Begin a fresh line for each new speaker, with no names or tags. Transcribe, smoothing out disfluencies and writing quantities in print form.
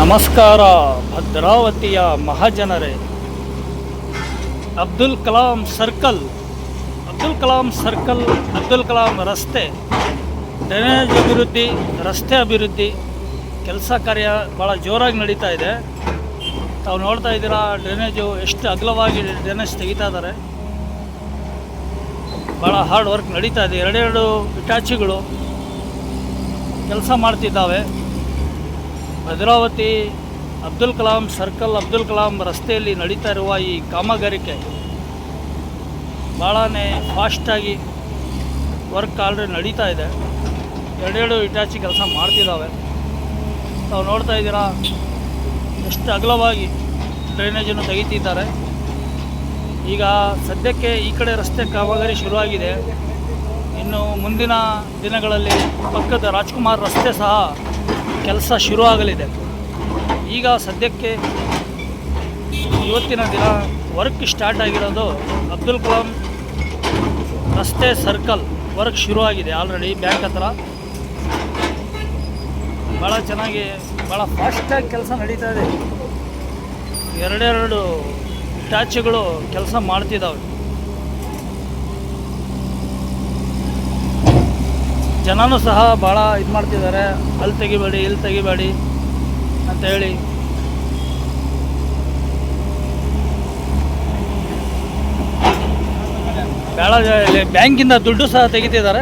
ನಮಸ್ಕಾರ ಭದ್ರಾವತಿಯ ಮಹಾಜನರೇ. ಅಬ್ದುಲ್ ಕಲಾಂ ಸರ್ಕಲ್, ಅಬ್ದುಲ್ ಕಲಾಂ ರಸ್ತೆ, ಡ್ರೈನೇಜ್ ಅಭಿವೃದ್ಧಿ, ರಸ್ತೆ ಅಭಿವೃದ್ಧಿ ಕೆಲಸ ಕಾರ್ಯ ಭಾಳ ಜೋರಾಗಿ ನಡೀತಾ ಇದೆ. ತಾವು ನೋಡ್ತಾ ಇದ್ದೀರಾ, ಡ್ರೈನೇಜು ಎಷ್ಟು ಅಗಲವಾಗಿ ಡ್ರೈನೇಜ್ ತೆಗಿತಾ ಇದ್ದಾರೆ. ಭಾಳ ಹಾರ್ಡ್ ವರ್ಕ್ ನಡೀತಾ ಇದೆ. ಎರಡೆರಡು ಇಟಾಚಿಗಳು ಕೆಲಸ ಮಾಡ್ತಿದ್ದಾವೆ. ಭದ್ರಾವತಿ ಅಬ್ದುಲ್ ಕಲಾಂ ಸರ್ಕಲ್, ಅಬ್ದುಲ್ ಕಲಾಂ ರಸ್ತೆಯಲ್ಲಿ ನಡೀತಾ ಇರುವ ಈ ಕಾಮಗಾರಿಕೆ ಭಾಳನೇ ಫಾಸ್ಟಾಗಿ ವರ್ಕ್ ಆಲ್ರೆಡಿ ನಡೀತಾ ಇದೆ. ಎರಡೆರಡು ಇಟಾಚಿ ಕೆಲಸ ಮಾಡ್ತಿದ್ದಾವೆ. ತಾವು ನೋಡ್ತಾ ಇದ್ದೀರಾ ಎಷ್ಟು ಅಗಲವಾಗಿ ಡ್ರೈನೇಜನ್ನು ತೆಗಿತಿದ್ದಾರೆ. ಈಗ ಸದ್ಯಕ್ಕೆ ಈ ಕಡೆ ರಸ್ತೆ ಕಾಮಗಾರಿ ಶುರುವಾಗಿದೆ. ಇನ್ನು ಮುಂದಿನ ದಿನಗಳಲ್ಲಿ ಪಕ್ಕದ ರಾಜ್ಕುಮಾರ್ ರಸ್ತೆ ಸಹ ಕೆಲಸ ಶುರುವಾಗಲಿದೆ. ಈಗ ಸದ್ಯಕ್ಕೆ ಇವತ್ತಿನ ದಿನ ವರ್ಕ್ ಸ್ಟಾರ್ಟ್ ಆಗಿರೋದು ಅಬ್ದುಲ್ ಕಲಾಂ ರಸ್ತೆ ಸರ್ಕಲ್ ವರ್ಕ್ ಶುರುವಾಗಿದೆ ಆಲ್ರೆಡಿ. ಬ್ಯಾಂಕ್ ಹತ್ರ ಭಾಳ ಚೆನ್ನಾಗಿ, ಭಾಳ ಫಾಸ್ಟಾಗಿ ಕೆಲಸ ನಡೀತಾ ಇದೆ. ಎರಡೆರಡು ಇಟಾಚಿಗಳು ಕೆಲಸ ಮಾಡ್ತಿದ್ದಾವೆ. ಜನನೂ ಸಹ ಭಾಳ ಇದು ಮಾಡ್ತಿದ್ದಾರೆ, ಅಲ್ಲಿ ತೆಗಿಬೇಡಿ ಇಲ್ಲಿ ತೆಗಿಬೇಡಿ ಅಂತ ಹೇಳಿ. ಬ್ಯಾಂಕಿಂದ ದುಡ್ಡು ಸಹ ತೆಗಿತಿದ್ದಾರೆ.